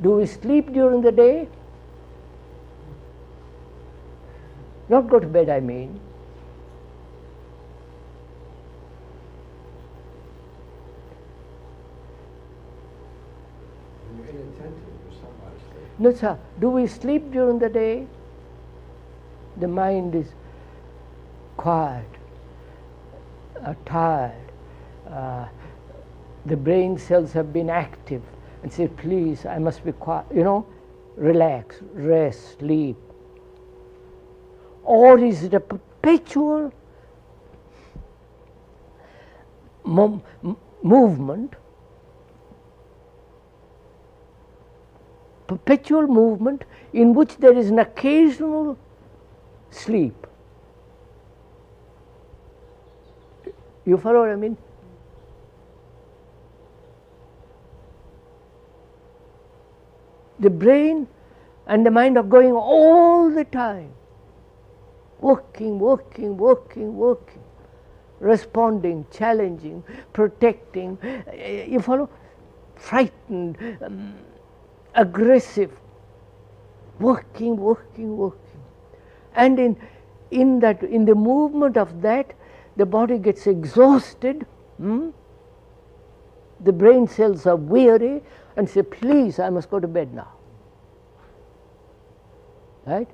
Do we sleep during the day? Not go to bed, I mean. You're inattentive or somebody sleep. No, sir. Do we sleep during the day? The mind is quiet, tired. The brain cells have been active and say, please, I must be quiet, relax, rest, sleep. Or is it a perpetual movement, in which there is an occasional sleep? You follow what I mean? The brain and the mind are going all the time, working, responding, challenging, protecting, you follow? Frightened, aggressive, working. And in the movement of that, the body gets exhausted, the brain cells are weary and say, please, I must go to bed now. Right?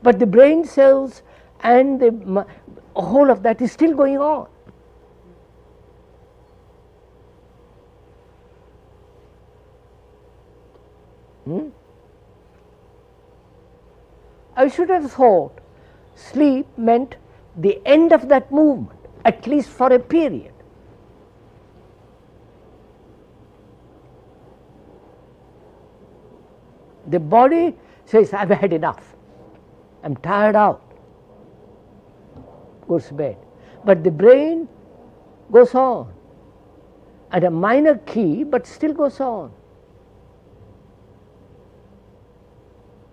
But the brain cells and the whole of that is still going on. I should have thought sleep meant the end of that movement, at least for a period. The body says, I've had enough, I'm tired out, goes to bed. But the brain goes on at a minor key, but still goes on.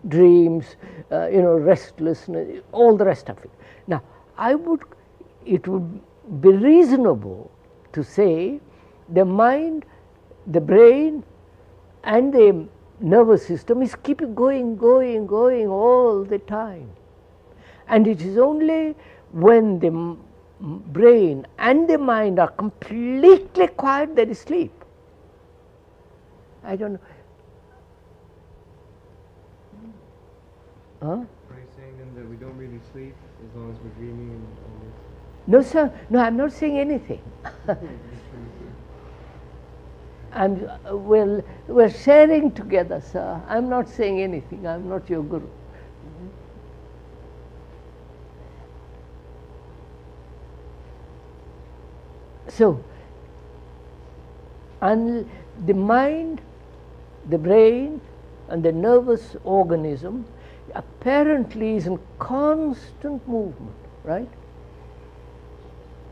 Dreams, restlessness, all the rest of it. Now, it would be reasonable to say the mind, the brain, and the nervous system is keeping going all the time. And it is only when the brain and the mind are completely quiet that is sleep. I don't know. Huh? Are you saying then that we don't really sleep as long as we're dreaming and all this? No, sir. No, I'm not saying anything. We're sharing together, sir. I'm not saying anything. I'm not your guru. So, the mind, the brain, and the nervous organism apparently is in constant movement, right?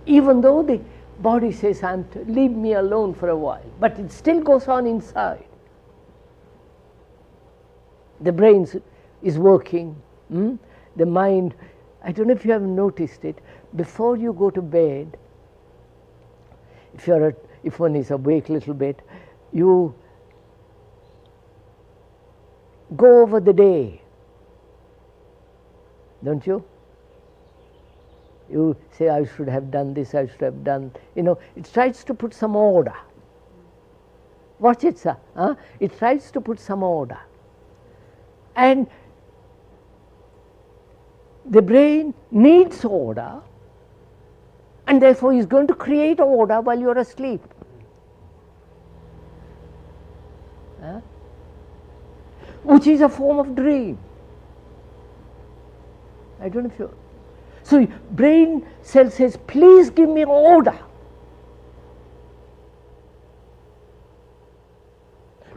Even though the body says, leave me alone for a while, but it still goes on inside. The brain is working, the mind, I don't know if you have noticed it, before you go to bed, if one is awake a little bit, you go over the day, don't you? You say, I should have done this, I should have done, it tries to put some order. Watch it, sir. It tries to put some order. And the brain needs order, and therefore is going to create order while you're asleep. Which is a form of dream. I don't know if you... So brain cell says, please give me order.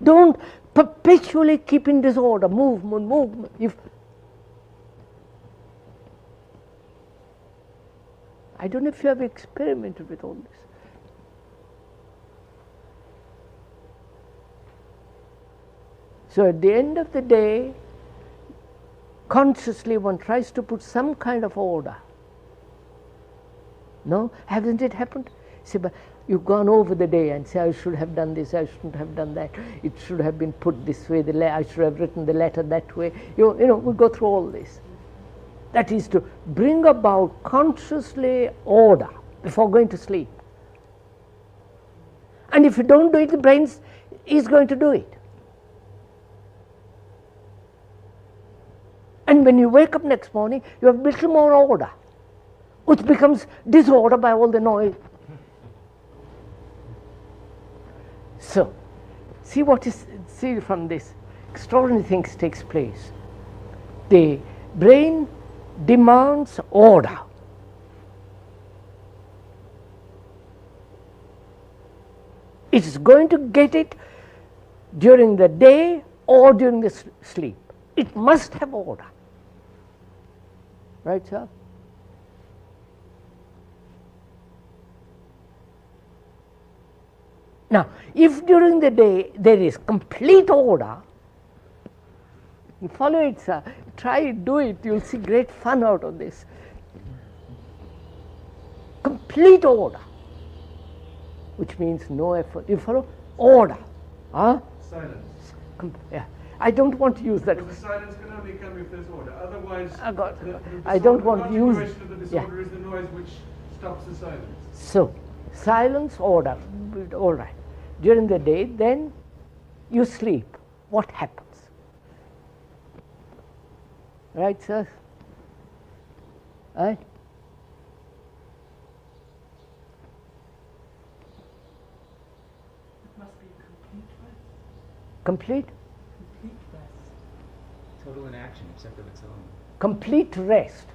Don't perpetually keep in disorder, movement. I don't know if you have experimented with all this. So at the end of the day, consciously one tries to put some kind of order. No? Hasn't it happened? Say, but you've gone over the day and say, I should have done this, I shouldn't have done that, it should have been put this way, I should have written the letter that way. You know, we go through all this. That is to bring about consciously order before going to sleep. And if you don't do it, the brain is going to do it. And when you wake up next morning, you have a little more order, which becomes disorder by all the noise. So, see from this, extraordinary things takes place. The brain demands order. It is going to get it during the day or during the sleep. It must have order. Right, sir? Now, if during the day there is complete order, you follow it, sir. Try it, do it. You'll see great fun out of this. Complete order, which means no effort. You follow? Order. Huh? Silence. Yeah. I don't want to use that. But the silence can only come if there's order. Otherwise, I don't want to use. The continuation of the disorder is the noise which stops the silence. So, silence, order. All right. During the day, then you sleep. What happens? Right, sir? Right? It must be complete rest. Complete? Complete rest. Total inaction except of its own. Complete rest.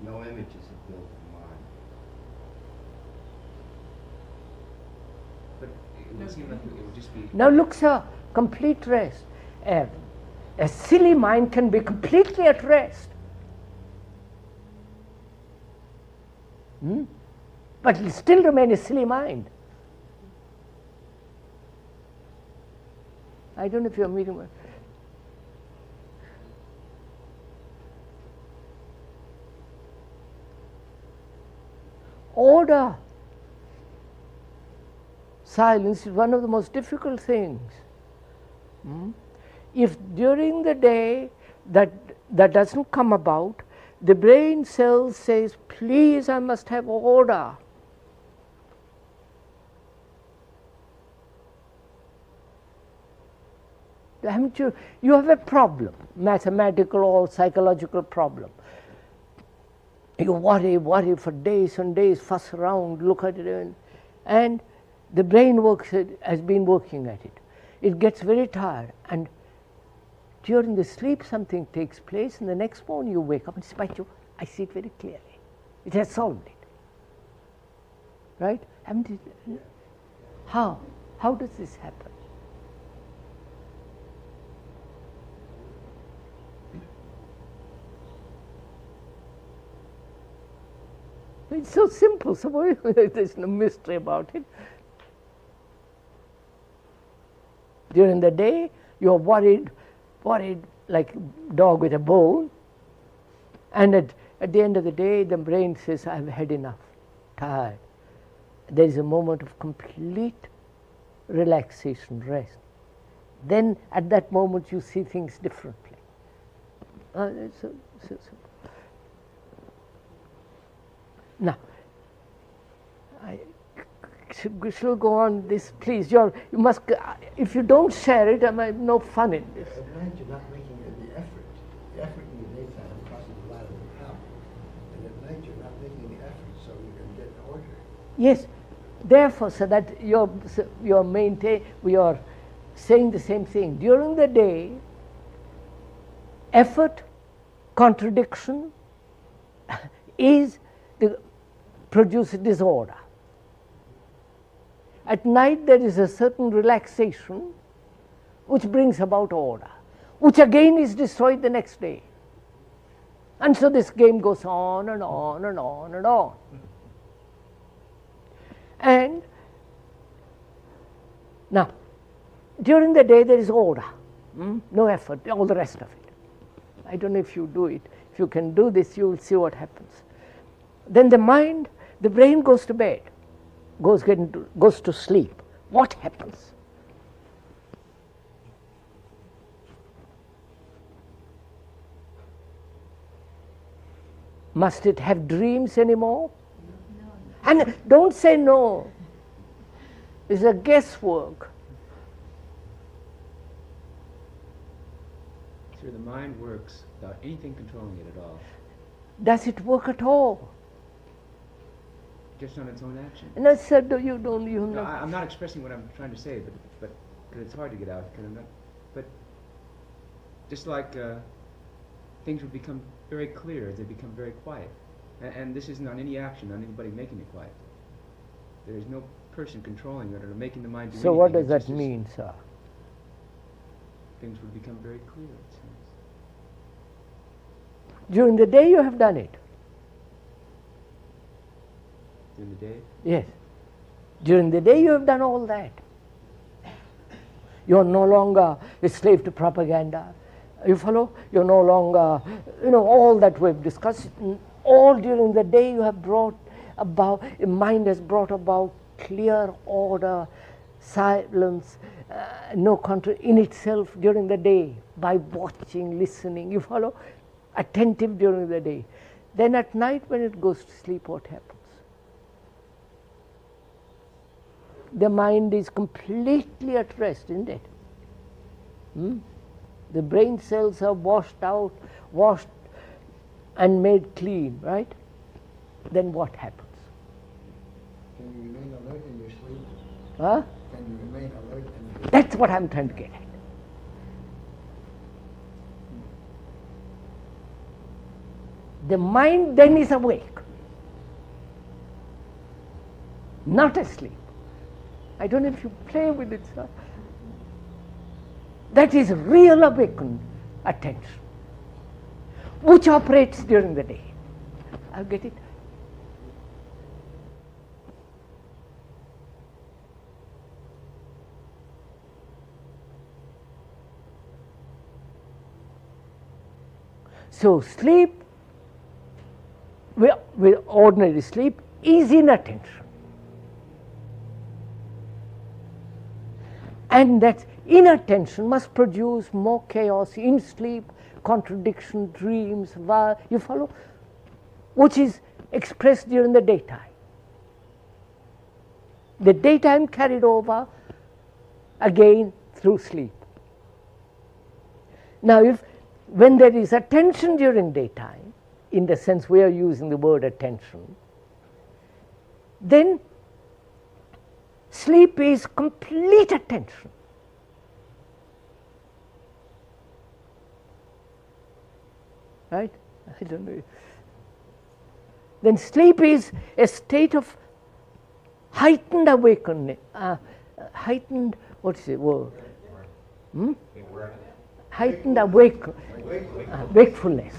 No images are built in mind. But it would seem like it would just be... Now look, sir, complete rest. A silly mind can be completely at rest. But it still remain a silly mind. I don't know if you're meeting me. Order. Silence is one of the most difficult things. If during the day that doesn't come about, the brain cell says, please, I must have order. Haven't you? You have a problem, mathematical or psychological problem. You worry for days and days, fuss around, look at it, and the brain has been working at it. It gets very tired, and during the sleep something takes place, and the next morning you wake up and say, I see it very clearly. It has solved it. Right? Haven't it? How? How does this happen? It's so simple, so there's no mystery about it. During the day, you're worried like a dog with a bone, and at the end of the day, the brain says, I've had enough, tired. There is a moment of complete relaxation, rest. Then at that moment, you see things differently. It's so simple. Now, I shall go on this, please. You must. If you don't share it, I have no fun in this. At night, you're not making the effort. The effort in the daytime causes a lot of the problem. And at night, you're not making the effort, so you can get order. Yes. Therefore, so that we are saying the same thing. During the day, effort, contradiction produces disorder. At night there is a certain relaxation which brings about order, which again is destroyed the next day. And so this game goes on and on and on and on. And now, during the day there is order, no effort, all the rest of it. I don't know if you do it. If you can do this, you will see what happens. Then the brain goes to bed. goes to sleep, what happens? Must it have dreams anymore? No. And don't say no. It's a guesswork. Sir, the mind works without anything controlling it at all, Does it work at all? just on its own action. No, sir, you No, know. I'm not expressing what I'm trying to say, but it's hard to get out because I'm not. But just like things would become very clear as they become very quiet, and this isn't on any action, on anybody making it quiet. There is no person controlling it or making the mind do So what anything. does It's that just mean, sir? Things would become very clear, it seems. During the day you have done it. During the day, Yes. During the day you have done all that. You are no longer a slave to propaganda. You follow? You are no longer, all that we have discussed. All during the day you have brought about, mind has brought about clear order, silence, no control in itself during the day by watching, listening. You follow? Attentive during the day. Then at night when it goes to sleep, what happens? The mind is completely at rest, isn't it? The brain cells are washed and made clean, right? Then what happens? Can you remain alert in your sleep? Huh? Can you remain alert in your sleep? That's what I'm trying to get at. The mind then is awake, not asleep. I don't know if you play with it, sir. That is real awakened attention, which operates during the day. I'll get it. So sleep, with ordinary sleep, is inattention. And that inattention must produce more chaos in sleep, contradiction, dreams, you follow? Which is expressed during the daytime. The daytime carried over again through sleep. Now, when there is attention during daytime, in the sense we are using the word attention, then sleep is complete attention. Right? I don't know. Then sleep is a state of heightened awakening, heightened, what's the word? Heightened wakefulness.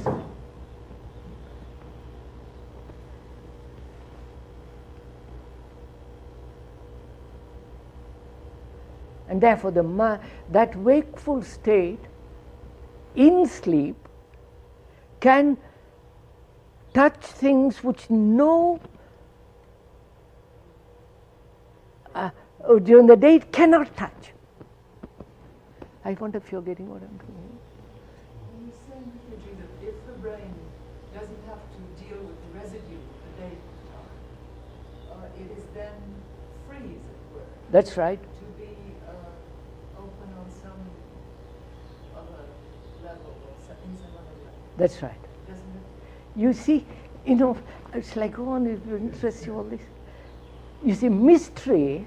And therefore, that wakeful state in sleep can touch things which during the day it cannot touch. I wonder if you're getting what I'm doing. You're saying, Fiji, that if the brain doesn't have to deal with the residue of the day, it is then free, as it were, That's right. to be open on some other level or in some other level, That's right. doesn't it? You see, it's like, oh, it interests you all this. You see, mystery,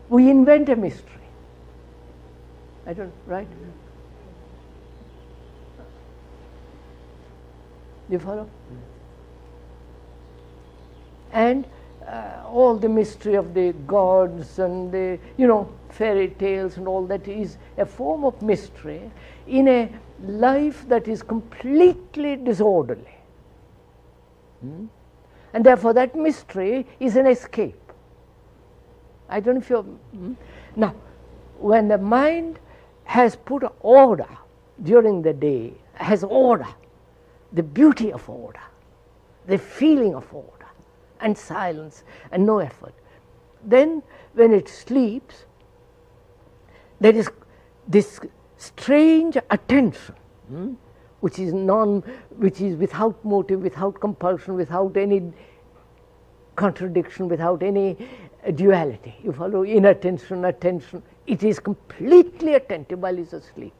we invent a mystery. Right? You follow? And all the mystery of the gods and the, fairy tales and all that is a form of mystery in a life that is completely disorderly. And therefore that mystery is an escape. I don't know if you're... Now, when the mind has put order during the day, has order, the beauty of order, the feeling of order, and silence and no effort. Then when it sleeps, there is this strange attention, which is without motive, without compulsion, without any contradiction, without any duality. You follow? Inattention, attention. It is completely attentive while it's asleep.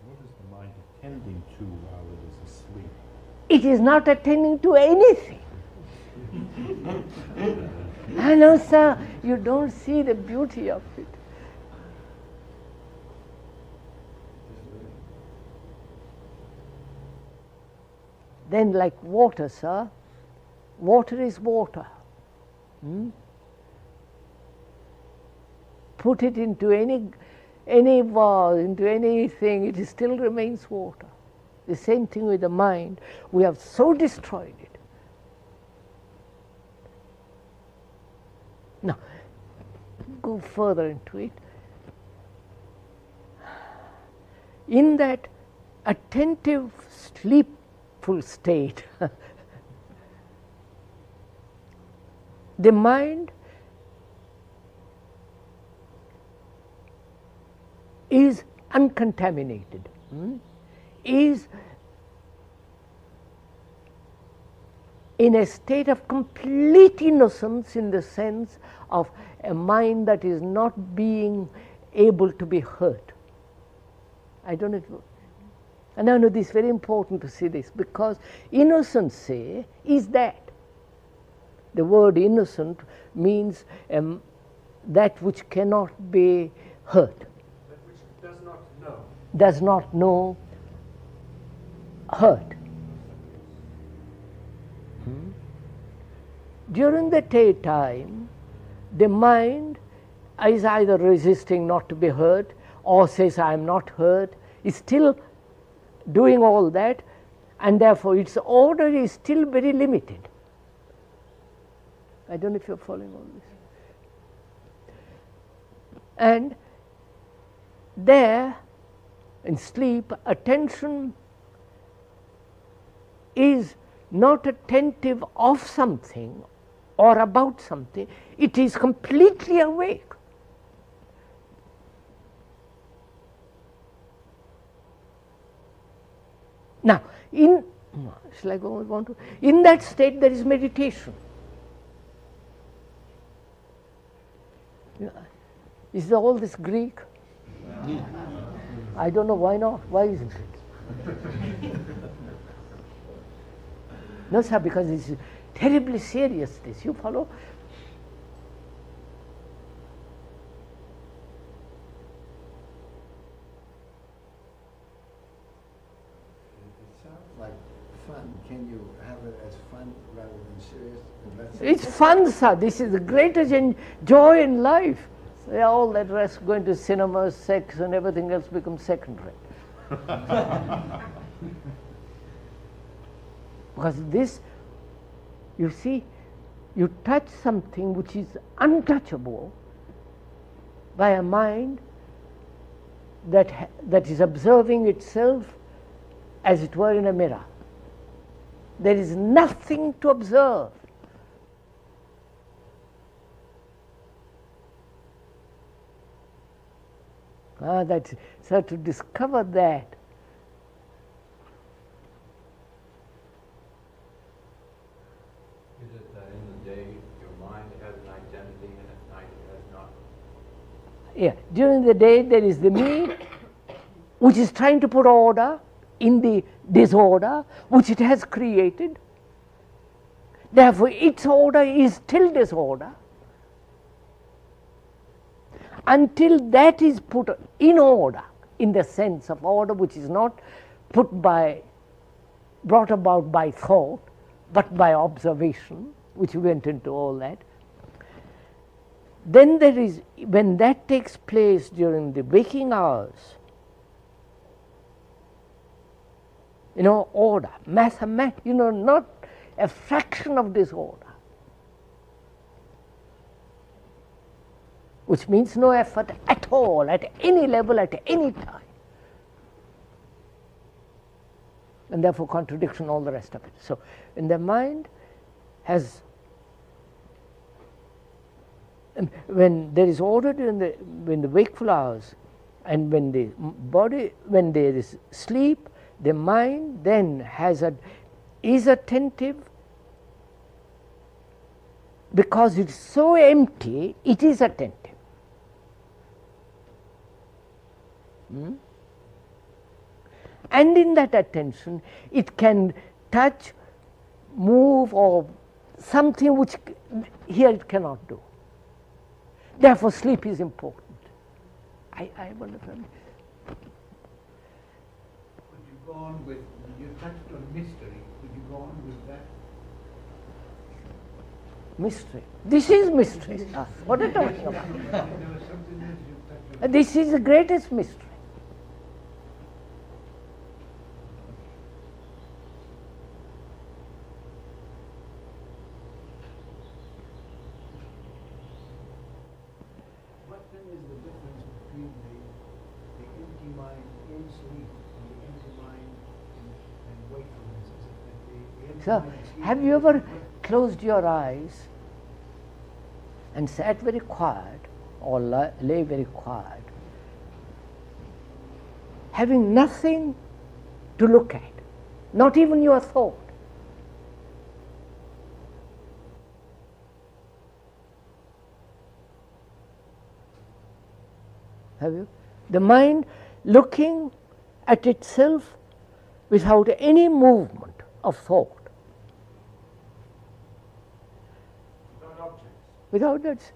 What is the mind attending to while it is asleep? It is not attending to anything. I know, sir, you don't see the beauty of it. Then like water, sir, water is water. Put it into any vase, into anything, it still remains water. The same thing with the mind. We have so destroyed it. Now, go further into it. In that attentive, sleepful state, the mind is uncontaminated, is in a state of complete innocence, in the sense of a mind that is not being able to be hurt. I don't know if you, and I know this is very important to see this, because innocence is that. The word innocent means that which cannot be hurt. That which does not know. Does not know hurt. During the daytime, the mind is either resisting not to be hurt or says, I am not hurt, is still doing all that, and therefore its order is still very limited. I don't know if you're following all this. And there, in sleep, attention is not attentive of something or about something, it is completely awake. Now, in that state there is meditation. Is all this Greek? I don't know, why not? Why isn't it? No, sir, because it's terribly serious, this. You follow? It sounds like fun. Can you have it as fun rather than serious? It's fun, sir. This is the greatest joy in life. All that rest, going to cinema, sex, and everything else becomes secondary. Because this, you see, you touch something which is untouchable by a mind that is observing itself as it were in a mirror. There is nothing to observe. So to discover that, is it that in the day your mind has an identity and at night it has not? Yeah, during the day there is the me which is trying to put order in the disorder which it has created. Therefore, its order is still disorder. Until that is put in order, in the sense of order which is not brought about by thought, but by observation, which went into all that, then there is, when that takes place during the waking hours, order, not a fraction of disorder, which means no effort at all, at any level, at any time. And therefore contradiction, all the rest of it. So when the mind has when there is order in the wakeful hours, and when the body, when there is sleep, the mind then is attentive, because it's so empty, it is attentive. And in that attention, it can touch, move, or something which here it cannot do. Therefore, sleep is important. I wonder. Could you go on with, you touched on mystery, could you go on with that? Mystery. This is mystery. What are you talking about? There was something else you touched on. This is the greatest mystery. What then is the difference between the empty mind in sleep and the empty mind in wakefulness? Is it that the empty So, mind in sleep have is you ever different? closed your eyes and sat very quiet, or lay very quiet, having nothing to look at, not even your thought? Have you? The mind looking at itself without any movement of thought. Without objects. Without that.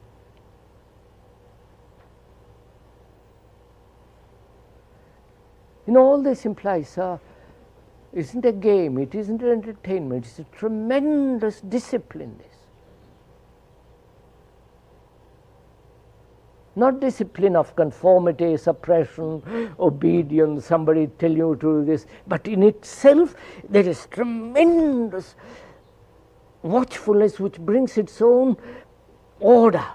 All this implies, isn't a game, it isn't an entertainment, it's a tremendous discipline, this. Not discipline of conformity, suppression, obedience, somebody tell you to do this, but in itself there is tremendous watchfulness which brings its own order,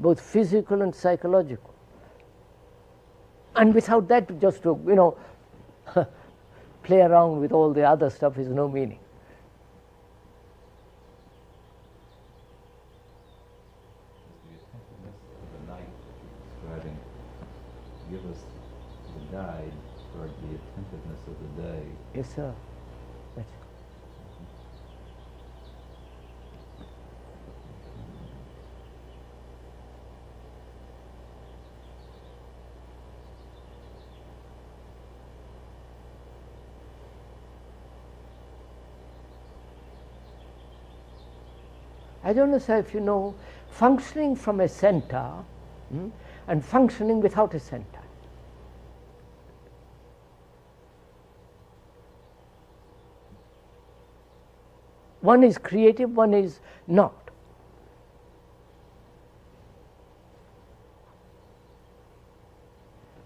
both physical and psychological. And without that, just to, play around with all the other stuff is no meaning. Give us the guide toward the attentiveness of the day. Yes, sir. That's I don't know, sir, if you know, functioning from a center and functioning without a center. One is creative, one is not.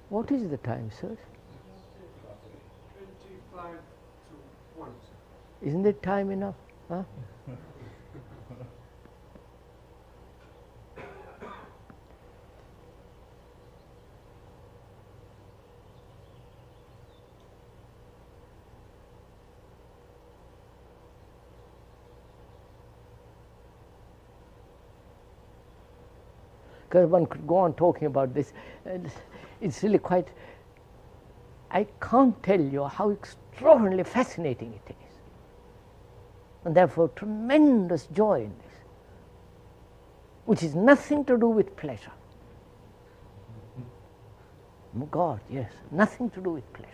What is the time, sir? 25 to 1. Isn't it time enough? Huh? Because one could go on talking about this. It's really quite, I can't tell you how extraordinarily fascinating it is. And therefore tremendous joy in this, which is nothing to do with pleasure. Oh God, yes, nothing to do with pleasure.